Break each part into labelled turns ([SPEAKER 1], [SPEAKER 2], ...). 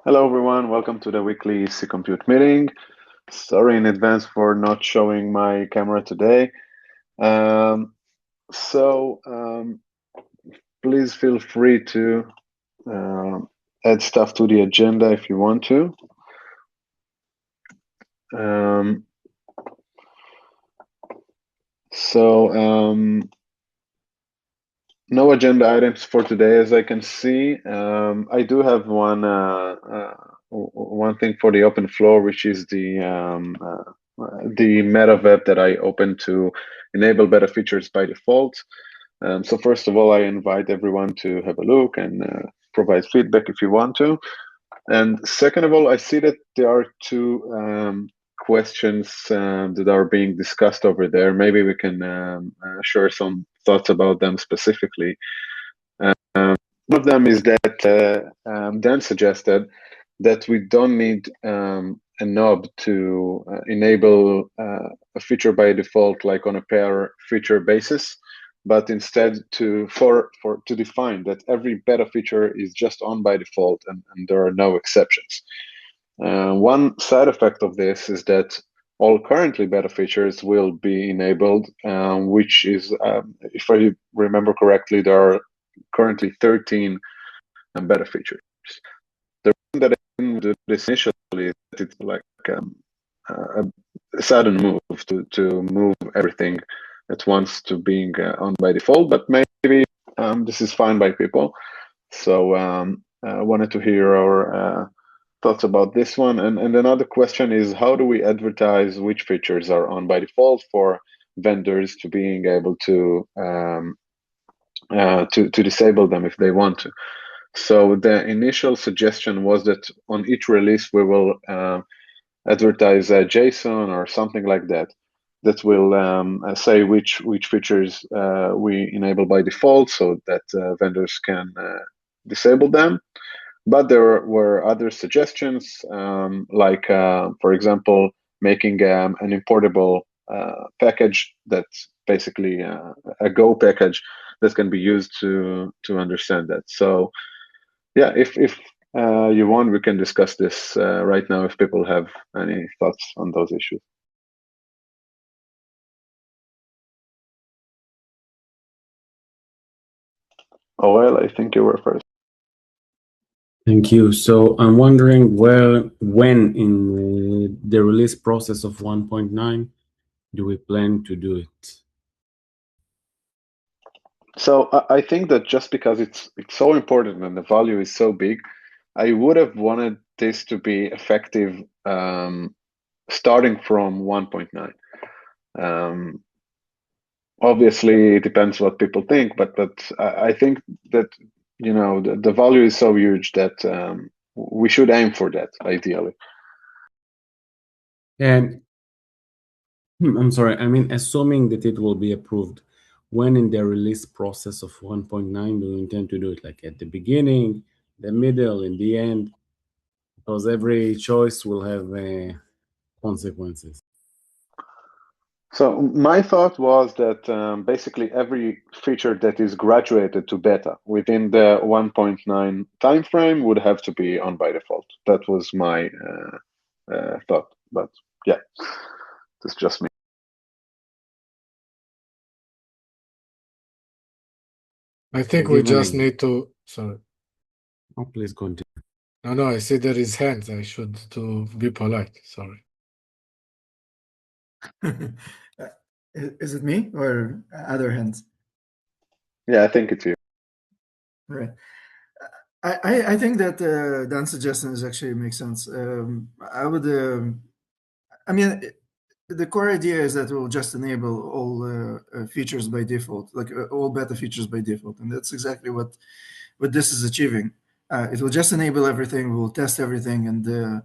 [SPEAKER 1] Hello, everyone. Welcome to the weekly C Compute meeting. Sorry in advance for not showing my camera today. Um, so please feel free to um add stuff to the agenda if you want to. Um, so no agenda items for today, as I can see. I do have one thing for the open floor, which is the meta web that I opened to enable better features by default. So first of all, I invite everyone to have a look and provide feedback if you want to. And second of all, I see that there are two questions that are being discussed over there. Maybe we can share some thoughts about them specifically. One of them is that Dan suggested that we don't need a knob to enable a feature by default, like on a per feature basis, but instead to define that every beta feature is just on by default and there are no exceptions. One side effect of this is that all currently beta features will be enabled, which is, if I remember correctly, there are currently 13 beta features. The reason that I didn't do this initially is that it's like a sudden move to move everything at once to being on by default, but maybe this is fine by people. So I wanted to hear our thoughts about this one. And another question is, how do we advertise which features are on by default for vendors to being able to disable them if they want to? So the initial suggestion was that on each release we will advertise JSON or something like that that will say which features we enable by default, so that vendors can disable them. But there were other suggestions, like, for example, making an importable package that's basically a Go package that can be used to understand that. So yeah, if you want, we can discuss this right now if people have any thoughts on those issues. Oh, well, I think you were first.
[SPEAKER 2] Thank you. So I'm wondering when in the release process of 1.9 do we plan to do it?
[SPEAKER 1] So I think that just because it's so important and the value is so big, I would have wanted this to be effective starting from 1.9. Obviously, it depends what people think, but I think that the value is so huge that we should aim for that ideally.
[SPEAKER 2] And I'm sorry, I mean, assuming that it will be approved, when in the release process of 1.9 do you intend to do it? Like at the beginning, the middle, in the end? Because every choice will have consequences.
[SPEAKER 1] So my thought was that basically every feature that is graduated to beta within the 1.9 timeframe would have to be on by default. That was my thought. But yeah, that's just me.
[SPEAKER 3] I think we just need to. Sorry.
[SPEAKER 2] Oh, please continue.
[SPEAKER 3] No, I see there is hands. I should to be polite. Sorry.
[SPEAKER 4] Is it me or other hands?
[SPEAKER 1] Yeah, I think it's you.
[SPEAKER 4] All right. I think that Dan's suggestions actually make sense. I would, I mean, the core idea is that we'll just enable all features by default, like all beta features by default, and that's exactly what this is achieving. It will just enable everything. We'll test everything, and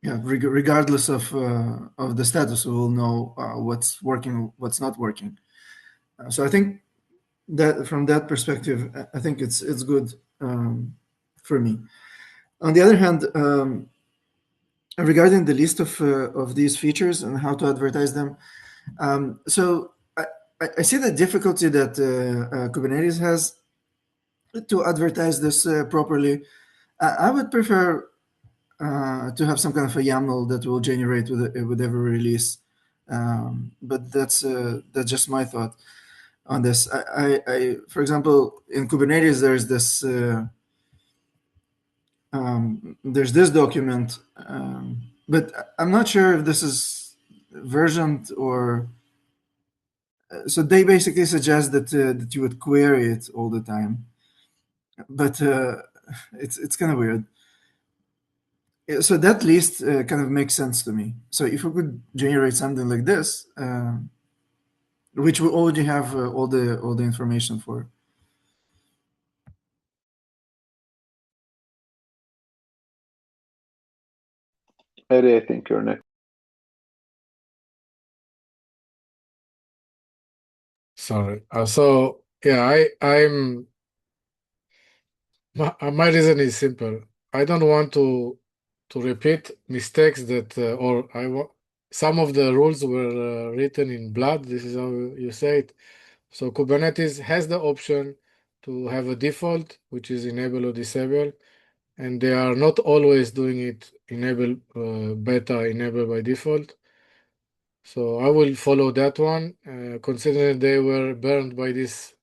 [SPEAKER 4] yeah, regardless of the status, we will know what's working, what's not working. So I think that from that perspective, I think it's good for me. On the other hand, regarding the list of these features and how to advertise them, so I see the difficulty that Kubernetes has to advertise this properly. I would prefer to have some kind of a YAML that will generate with every release. But that's just my thought on this. For example, in Kubernetes, there's this document, but I'm not sure if this is versioned or. So they basically suggest that you would query it all the time, but it's kind of weird. So that list kind of makes sense to me. So if we could generate something like this, which we already have all the information for.
[SPEAKER 1] Eddie, I think you're next.
[SPEAKER 3] Sorry. So yeah, my reason is simple. I don't want to repeat mistakes that or I want some of the rules were written in blood. This is how you say it. So Kubernetes has the option to have a default, which is enable or disable, and they are not always doing it enable beta enable by default. So I will follow that one, considering they were burned by this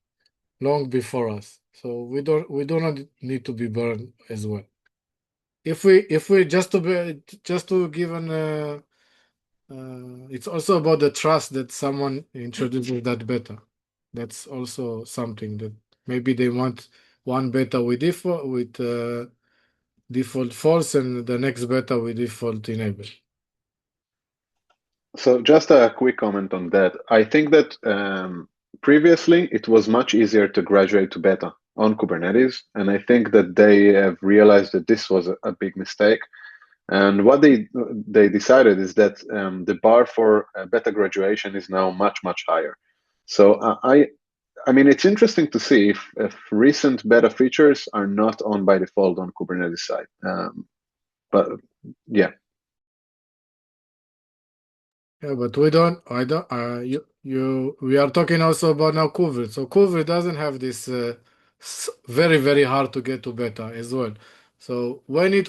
[SPEAKER 3] long before us. So we do not need to be burned as well. If we just to give an it's also about the trust that someone introduces that beta. That's also something that maybe they want one beta with default false and the next beta with default enable.
[SPEAKER 1] So just a quick comment on that. I think that previously it was much easier to graduate to beta on Kubernetes, and I think that they have realized that this was a big mistake. And what they decided is that the bar for beta graduation is now much higher. So I mean it's interesting to see if recent beta features are not on by default on Kubernetes side. But yeah.
[SPEAKER 3] Yeah, but we don't. I don't. We are talking also about now Cover. So Cover doesn't have this very hard to get to beta as well. So when you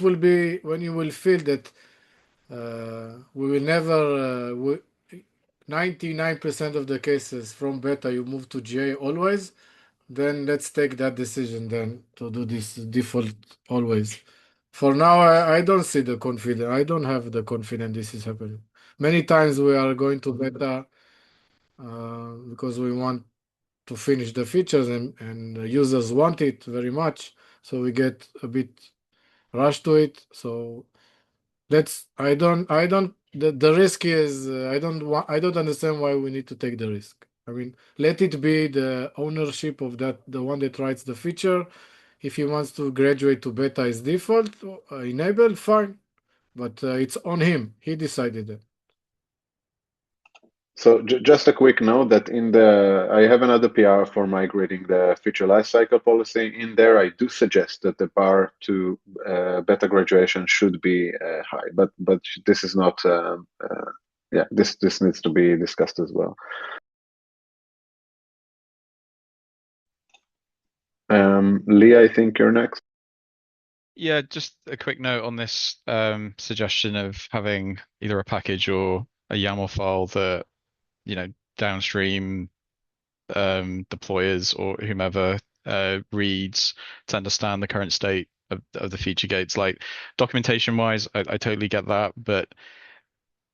[SPEAKER 3] will feel that we will never 99% of the cases from beta you move to GA always, then let's take that decision then to do this default always. For now, I don't see the confidence. I don't have the confidence this is happening. Many times we are going to beta because we want to finish the features and the users want it very much. So we get a bit rushed to it. So the risk is I don't understand why we need to take the risk. I mean, let it be the ownership of the one that writes the feature. If he wants to graduate to beta as default, enable, fine. But it's on him. He decided that.
[SPEAKER 1] So just a quick note that I have another PR for migrating the feature lifecycle policy. In there, I do suggest that the bar to beta graduation should be high, but this is not. Yeah, this needs to be discussed as well. Lee, I think you're next.
[SPEAKER 5] Yeah, just a quick note on this suggestion of having either a package or a YAML file that, downstream deployers or whomever reads to understand the current state of the feature gates. Like documentation wise, I totally get that, but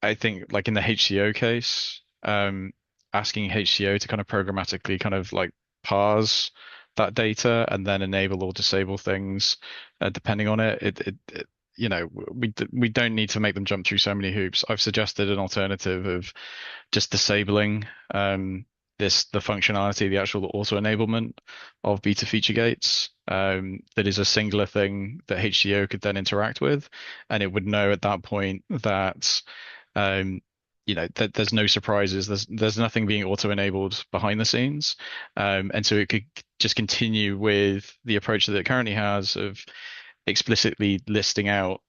[SPEAKER 5] I think like in the HCO case, asking HCO to kind of programmatically kind of like parse that data and then enable or disable things depending on it, we don't need to make them jump through so many hoops. I've suggested an alternative of just disabling the functionality, the actual auto enablement of beta feature gates. That is a singular thing that HCO could then interact with, and it would know at that point that there's no surprises. There's nothing being auto enabled behind the scenes, and so it could just continue with the approach that it currently has of explicitly listing out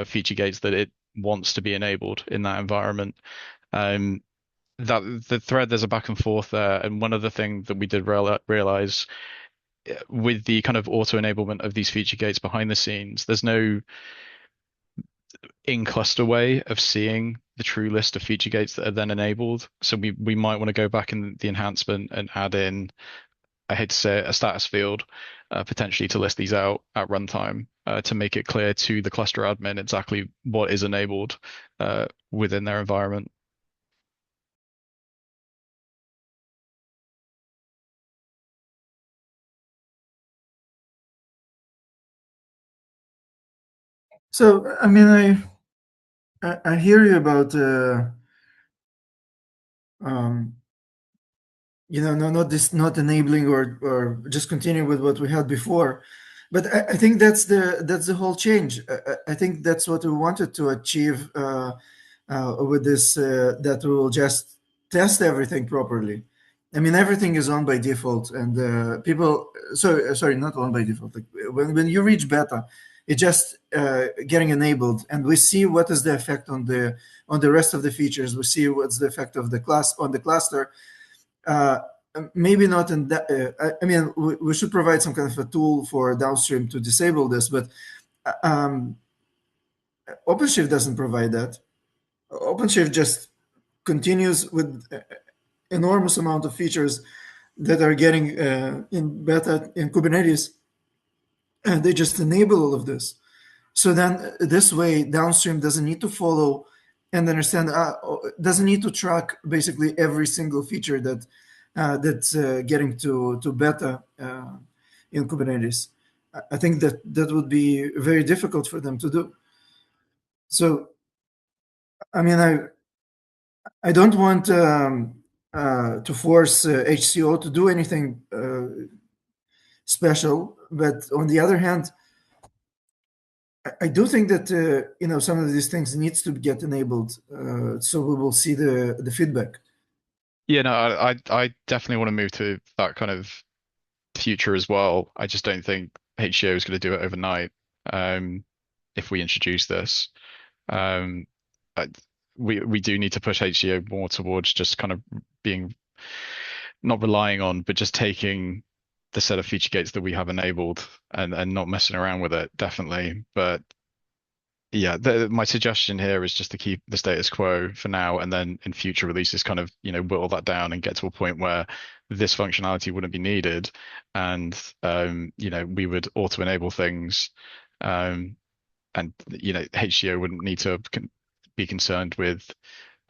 [SPEAKER 5] feature gates that it wants to be enabled in that environment. That the thread, there's a back and forth there, and one other thing that we did realize with the kind of auto enablement of these feature gates behind the scenes, there's no in cluster way of seeing the true list of feature gates that are then enabled. So we might want to go back in the enhancement and add in, I hate to say it, a status field, potentially to list these out at runtime, to make it clear to the cluster admin exactly what is enabled within their environment.
[SPEAKER 4] So I mean, I hear you about um, no, not enabling or just continuing with what we had before. But I think that's the whole change. I think that's what we wanted to achieve with this. That we will just test everything properly. I mean, everything is on by default, and people. Sorry, not on by default. Like when you reach beta, it's just getting enabled, and we see what is the effect on the rest of the features. We see what's the effect of the class on the cluster. uh, Maybe not in that. I mean, we should provide some kind of a tool for downstream to disable this, but um, OpenShift doesn't provide that. OpenShift just continues with enormous amount of features that are getting in beta in Kubernetes, and they just enable all of this. So then this way, downstream doesn't need to follow and understand, doesn't need to track basically every single feature that's getting to beta in Kubernetes. I think that would be very difficult for them to do. So, I mean, I don't want to force HCO to do anything special, but on the other hand, I do think that some of these things needs to get enabled, so we will see the feedback.
[SPEAKER 5] Yeah, no, I definitely want to move to that kind of future as well. I just don't think HCO is going to do it overnight. If we introduce this, um, I, we do need to push HCO more towards just kind of being not relying on, but just taking the set of feature gates that we have enabled and not messing around with it, definitely. But yeah, my suggestion here is just to keep the status quo for now, and then in future releases, kind of whittle that down and get to a point where this functionality wouldn't be needed, and we would auto enable things, and HCO wouldn't need to be concerned with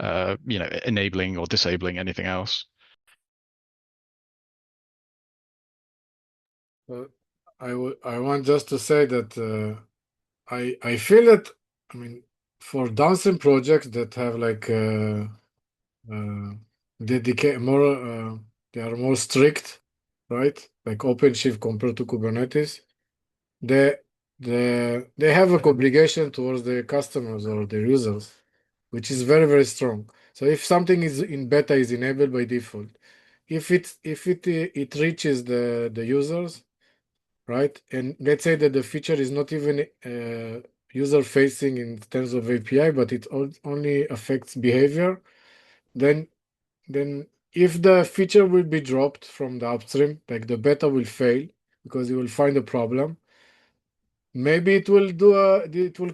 [SPEAKER 5] enabling or disabling anything else.
[SPEAKER 3] I want just to say that I feel that, I mean, for downstream projects that have like dedicate more they are more strict, right? Like OpenShift compared to Kubernetes, they they have an obligation towards their customers or their users, which is very, very strong. So if something is in beta is enabled by default, if it reaches the users, right? And let's say that the feature is not even user facing in terms of API, but it only affects behavior, then if the feature will be dropped from the upstream, like the beta will fail because it will find a problem. Maybe it will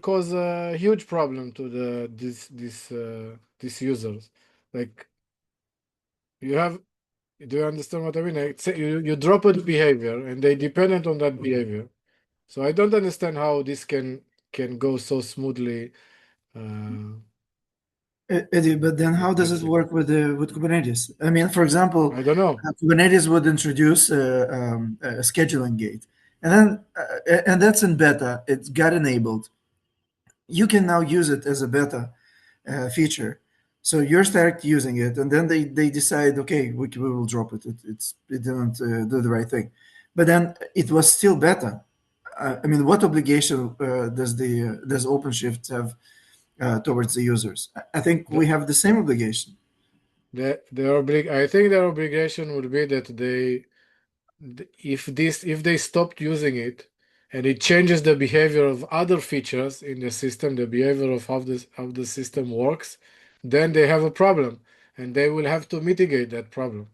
[SPEAKER 3] cause a huge problem to these users. Like you have, do you understand what I mean? Like, say you drop a behavior and they dependent on that behavior. So I don't understand how this can go so smoothly.
[SPEAKER 4] Eddie, but then how does it work with Kubernetes? I mean, for example,
[SPEAKER 3] I don't know.
[SPEAKER 4] Kubernetes would introduce a scheduling gate, and then and that's in beta. It got enabled. You can now use it as a beta feature. So you start using it, and then they decide, okay, we will drop it. It didn't do the right thing, but then it was still beta. I mean, what obligation does OpenShift have towards the users? I think we
[SPEAKER 3] The,
[SPEAKER 4] have the same obligation.
[SPEAKER 3] I think their obligation would be that if they stopped using it and it changes the behavior of other features in the system, the behavior of how the system works, then they have a problem and they will have to mitigate that problem.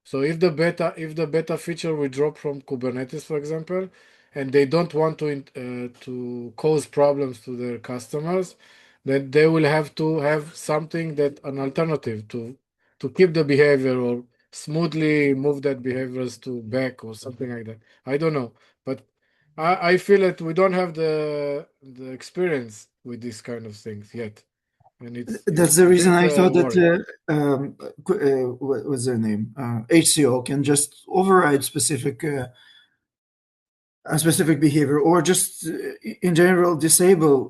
[SPEAKER 3] So if the beta feature will drop from Kubernetes, for example, and they don't want to cause problems to their customers, then they will have to have something that an alternative to keep the behavior or smoothly move that behaviors to back or something like that. I don't know, but I feel that we don't have the experience with these kind of things yet, and
[SPEAKER 4] That's
[SPEAKER 3] it's
[SPEAKER 4] the
[SPEAKER 3] a
[SPEAKER 4] reason
[SPEAKER 3] bit
[SPEAKER 4] I thought that
[SPEAKER 3] worrying.
[SPEAKER 4] what was their name? HCO can just override a specific behavior, or just in general disable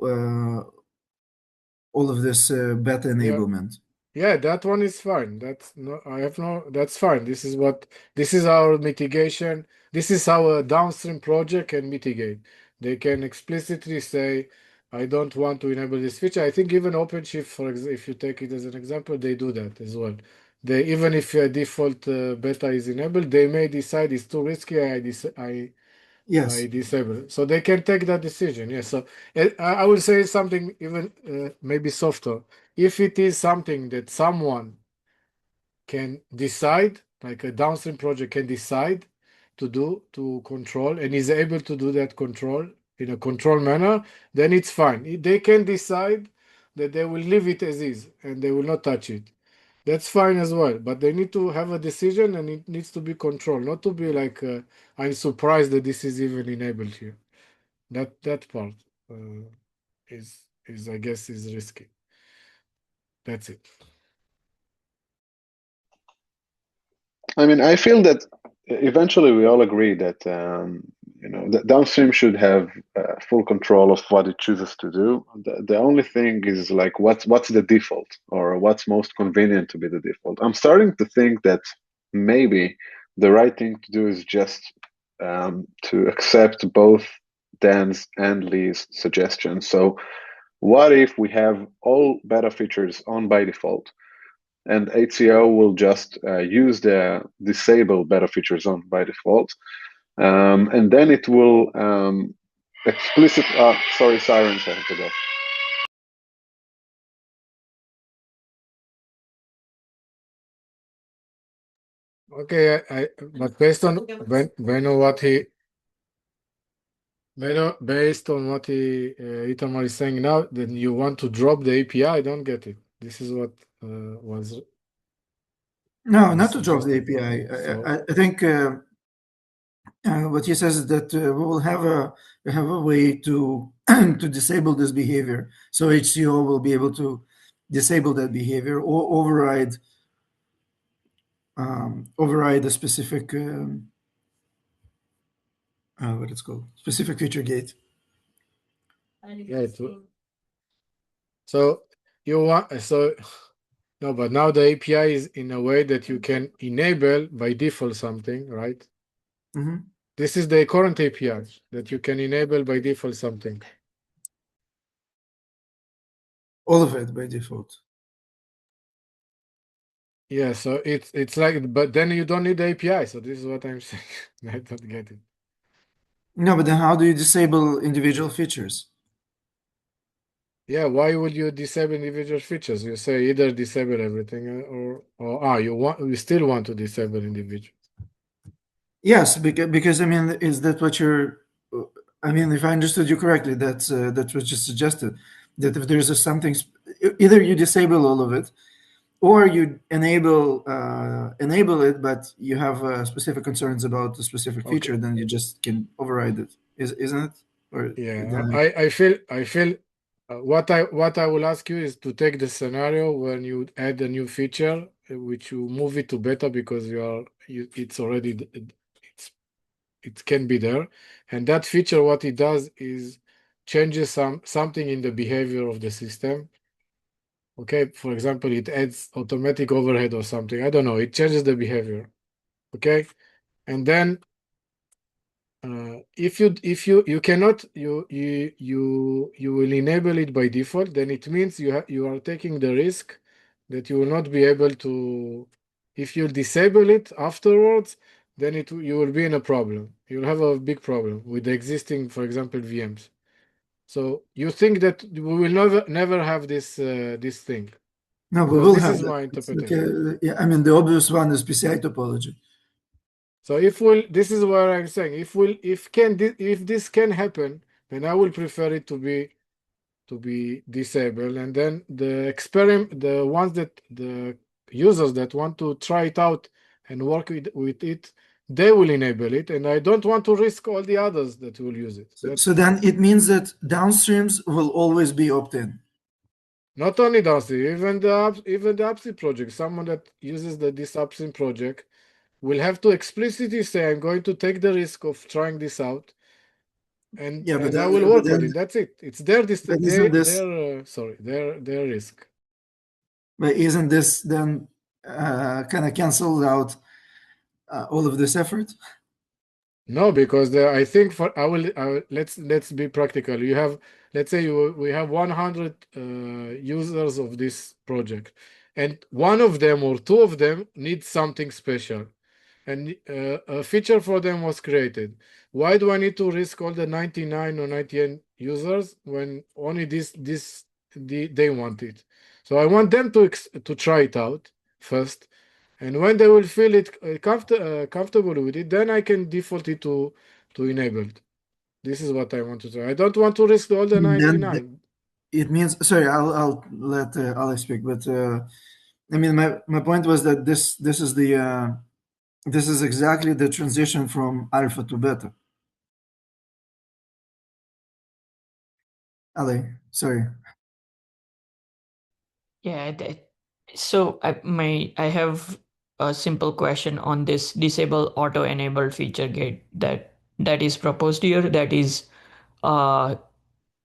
[SPEAKER 4] all of this beta
[SPEAKER 3] Yeah.
[SPEAKER 4] enablement.
[SPEAKER 3] Yeah, that one is fine. That's no, I have no, that's fine. This is our mitigation. This is how a downstream project can mitigate. They can explicitly say, I don't want to enable this feature. I think even OpenShift, if you take it as an example, they do that as well. They even if a default beta is enabled, they may decide it's too risky. I
[SPEAKER 4] Yes,
[SPEAKER 3] disable it. So they can take that decision. Yes. So I will say something even maybe softer. If it is something that someone can decide, like a downstream project can decide to control and is able to do that control in a control manner, then it's fine. They can decide that they will leave it as is and they will not touch it. That's fine as well, but they need to have a decision and it needs to be controlled, not to be like, I'm surprised that this is even enabled here. That part is I guess is risky. That's it.
[SPEAKER 1] I mean, I feel that eventually we all agree that the downstream should have full control of what it chooses to do. The only thing is like what's the default or what's most convenient to be the default. I'm starting to think that maybe the right thing to do is just to accept both Dan's and Lee's suggestions. So, what if we have all beta features on by default? And HCO will just use the disable beta features on by default. And then it will explicit, sorry, sirens, I have to go.
[SPEAKER 3] Okay, but based on Beno what he based on what Itamar is saying now, then you want to drop the API. I don't get it. This is what
[SPEAKER 4] no,
[SPEAKER 3] was
[SPEAKER 4] not to drop the
[SPEAKER 3] suggested.
[SPEAKER 4] API.
[SPEAKER 3] So
[SPEAKER 4] I think what he says is that we will have a way to to disable this behavior. So HCO will be able to disable that behavior or override a specific what it's called, specific feature gate.
[SPEAKER 3] yeah, so you want so no, but now the API is in a way that you can enable by default something, right?
[SPEAKER 4] Mhm.
[SPEAKER 3] This is the current API that you can enable by default something.
[SPEAKER 4] All of it by default.
[SPEAKER 3] Yeah, so it's like, but then you don't need the API. So this is what I'm saying. I don't get it.
[SPEAKER 4] No, but then how do you disable individual features?
[SPEAKER 3] Yeah, why would you disable individual features? You say either disable everything or you still want to disable individual.
[SPEAKER 4] Yes, because I mean, is that what you're? I mean, if I understood you correctly, that's what you suggested. That if there's something, either you disable all of it, or you enable it, but you have specific concerns about the specific
[SPEAKER 3] Okay.
[SPEAKER 4] feature, then you just can override it. Isn't it? Or
[SPEAKER 3] Yeah,
[SPEAKER 4] then
[SPEAKER 3] I feel what I will ask you is to take the scenario when you add a new feature, which you move it to beta because it's already it can be there, and that feature what it does is changes something in the behavior of the system. Okay, for example, it adds automatic overhead or something. I don't know. It changes the behavior. Okay, and then if you cannot you will enable it by default, then it means you are taking the risk that you will not be able to. If you disable it afterwards, then you will be in a problem. You'll have a big problem with the existing, for example, VMs. So you think that we will never have this thing.
[SPEAKER 4] No, we
[SPEAKER 3] because
[SPEAKER 4] will
[SPEAKER 3] this
[SPEAKER 4] have
[SPEAKER 3] is
[SPEAKER 4] that.
[SPEAKER 3] my
[SPEAKER 4] It's like,
[SPEAKER 3] interpretation.
[SPEAKER 4] yeah, I mean, the obvious one is PCI topology.
[SPEAKER 3] So this is what I'm saying. If this can happen, then I will prefer it to be disabled, and then the ones that the users that want to try it out and work with it, they will enable it, and I don't want to risk all the others that will use it.
[SPEAKER 4] So then it means that downstreams will always be opt-in.
[SPEAKER 3] Not only downstream, even the upstream project. Someone that uses this upstream project will have to explicitly say, "I'm going to take the risk of trying this out, and
[SPEAKER 4] Yeah, but
[SPEAKER 3] I will
[SPEAKER 4] but
[SPEAKER 3] work
[SPEAKER 4] then,
[SPEAKER 3] with it." That's it. It's their
[SPEAKER 4] but isn't this
[SPEAKER 3] their risk.
[SPEAKER 4] but isn't this then kind of canceled out all of this effort?
[SPEAKER 3] No, because I think let's be practical. Let's say we have 100 users of this project, and one of them or two of them need something special, and a feature for them was created. Why do I need to risk all the 99 or 98 users when only they want it? So I want them to try it out first, and when they will feel it comfortable with it, then I can default it to enabled. This is what I want to try. I don't want to risk all the
[SPEAKER 4] Then
[SPEAKER 3] 99.
[SPEAKER 4] it means, sorry, I'll let Alex speak, but I mean, my point was that this is exactly the transition from alpha to beta. Ale, sorry.
[SPEAKER 6] Yeah, so I have a simple question on this disable auto enabled feature gate that is proposed here. That is uh,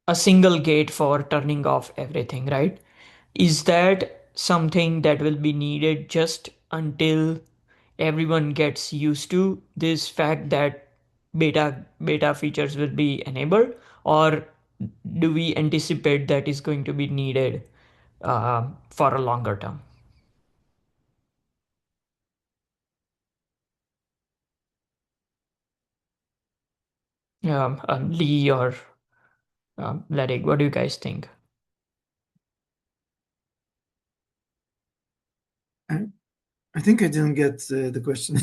[SPEAKER 6] a single gate for turning off everything, right? Is that something that will be needed just until everyone gets used to this fact that beta features will be enabled, or do we anticipate that is going to be needed for a longer term? Lee or Larry, what do you guys think?
[SPEAKER 4] I think I didn't get the question.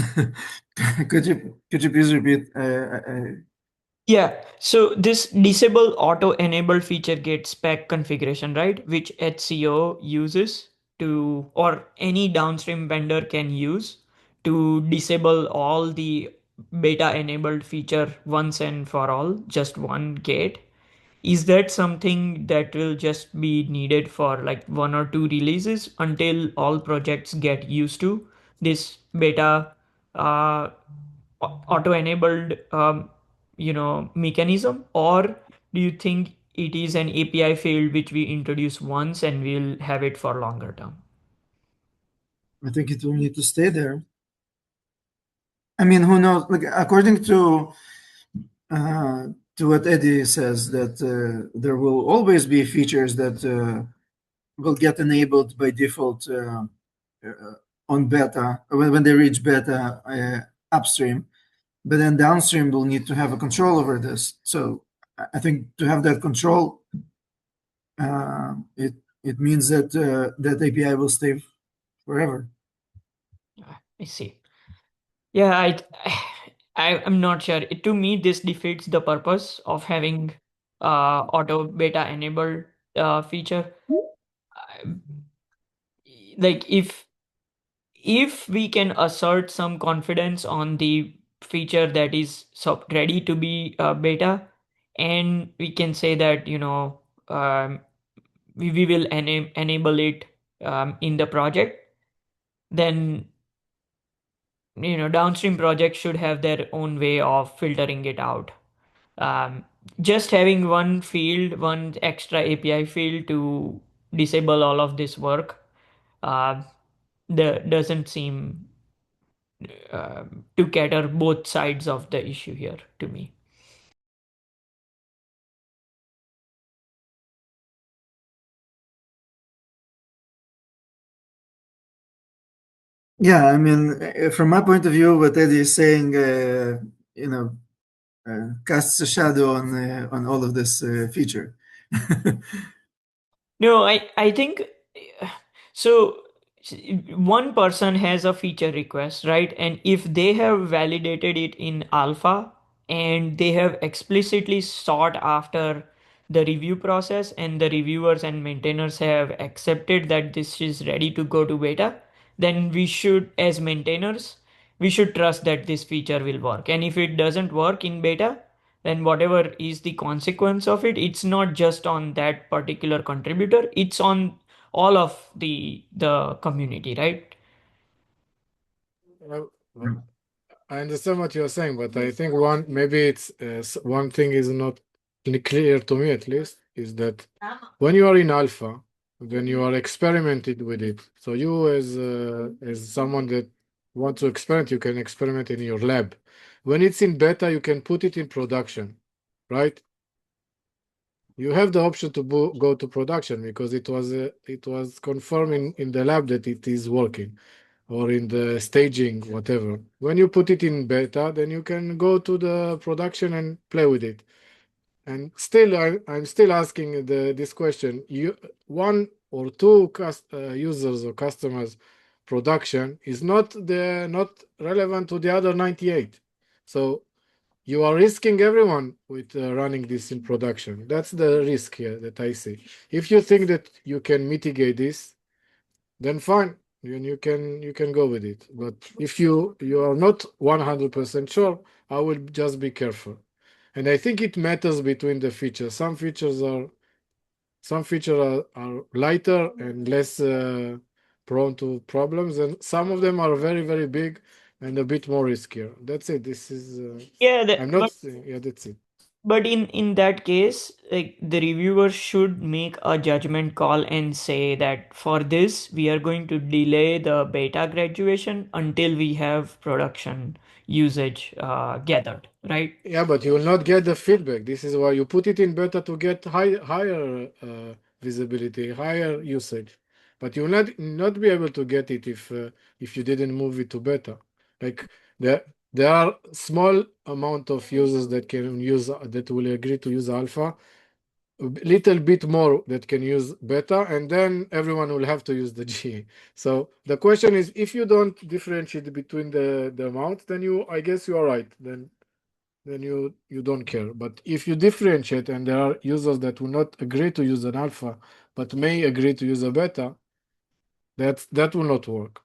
[SPEAKER 4] Could you please repeat?
[SPEAKER 6] Yeah, so this disable auto enable feature gate spec configuration, right? Which HCO uses to, or any downstream vendor can use to disable all the beta enabled feature once and for all, just one gate. Is that something that will just be needed for like one or two releases until all projects get used to this beta uh, auto-enabled mechanism, or do you think it is an API field which we introduce once and we'll have it for longer term?
[SPEAKER 4] I think it will need to stay there. I mean, who knows? Like according to what Eddie says, that there will always be features that will get enabled by default on beta when they reach beta upstream, but then downstream will need to have a control over this. So I think to have that control, it means that that API will stay forever.
[SPEAKER 6] I see. Yeah, I'm not sure. To me, this defeats the purpose of having auto beta enabled feature. Like if we can assert some confidence on the feature that is ready to be beta, and we can say that we will enable it in the project, then downstream projects should have their own way of filtering it out. um, just having one extra API field to disable all of this work uh, doesn't seem to cater both sides of the issue here to me.
[SPEAKER 4] Yeah, I mean, from my point of view, what Eddie is saying, casts a shadow on all of this feature.
[SPEAKER 6] No, I think So one person has a feature request, right? And if they have validated it in alpha and they have explicitly sought after the review process and the reviewers and maintainers have accepted that this is ready to go to beta, then we should, as maintainers, we should trust that this feature will work. And if it doesn't work in beta, then whatever is the consequence of it, it's not just on that particular contributor, it's on all of the community, right?
[SPEAKER 3] Well, I understand what you're saying, but I think one thing is not clear to me at least is that when you are in alpha, then you are experimented with it. So you as someone that wants to experiment, you can experiment in your lab. When it's in beta, you can put it in production, right? You have the option to go to production because it was confirmed in the lab that it is working, or in the staging, whatever. When you put it in beta, then you can go to the production and play with it. And still, I'm still asking this question. One or two users or customers production is not relevant to the other 98. So you are risking everyone with running this in production. That's the risk here that I see. If you think that you can mitigate this, then fine, you can go with it. But if you are not 100% sure, I will just be careful. And I think it matters between the features. Some features are lighter and less prone to problems, and some of them are very, very big and a bit more riskier. That's it. This is
[SPEAKER 6] Yeah,
[SPEAKER 3] I'm not yeah, that's it.
[SPEAKER 6] but in that case, like the reviewer should make a judgment call and say that for this we are going to delay the beta graduation until we have production usage gathered, right?
[SPEAKER 3] Yeah, but you will not get the feedback. This is why you put it in beta to get higher visibility, higher usage. But you will not be able to get it if you didn't move it to beta. Like there are small amount of users that will agree to use alpha, a little bit more that can use beta, and then everyone will have to use the GA. So the question is, if you don't differentiate between the amount, then I guess you are right. Then you don't care. But if you differentiate and there are users that will not agree to use an alpha but may agree to use a beta, that will not work.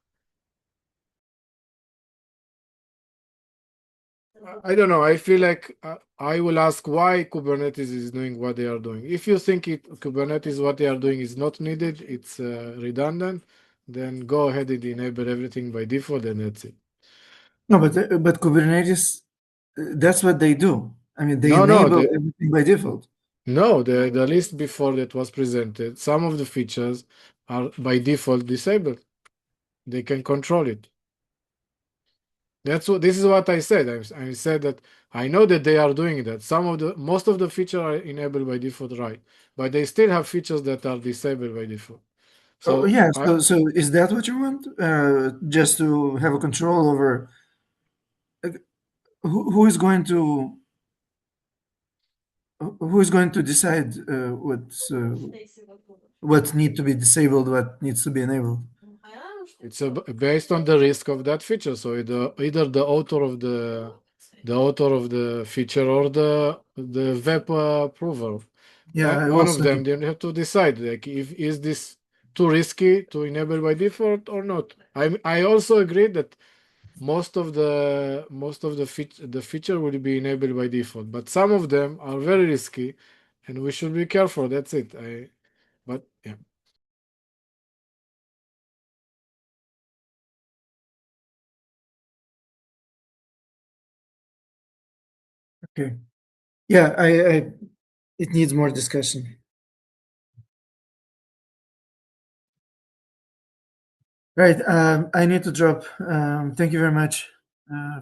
[SPEAKER 3] I don't know. I feel like I will ask why Kubernetes is doing what they are doing. If you think Kubernetes what they are doing is not needed, it's redundant, then go ahead and enable everything by default, and that's it.
[SPEAKER 4] No, but Kubernetes, that's what they do. I mean, they
[SPEAKER 3] No,
[SPEAKER 4] enable everything by default.
[SPEAKER 3] No, the list before that was presented, some of the features are by default disabled. They can control it. This is what I said. I said that I know that they are doing that. Most of the features are enabled by default, right? But they still have features that are disabled by default. So
[SPEAKER 4] Yeah. So is that what you want? Just to have a control over who is going to decide what need to be disabled, what needs to be enabled?
[SPEAKER 3] it's based on the risk of that feature. So either the author of the feature or the web approver.
[SPEAKER 4] Yeah,
[SPEAKER 3] One of them, they have to decide, like, is this too risky to enable by default or not. I also agree that most of the feature will be enabled by default, but some of them are very risky, and we should be careful. That's it. But yeah.
[SPEAKER 4] Okay. Yeah, I it needs more discussion. Right. I need to drop. Thank you very much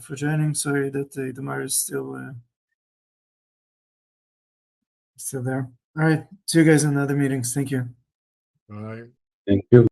[SPEAKER 4] for joining. Sorry that Damar is still there. All right. See you guys in other meetings. Thank you.
[SPEAKER 3] Bye.
[SPEAKER 2] Thank you.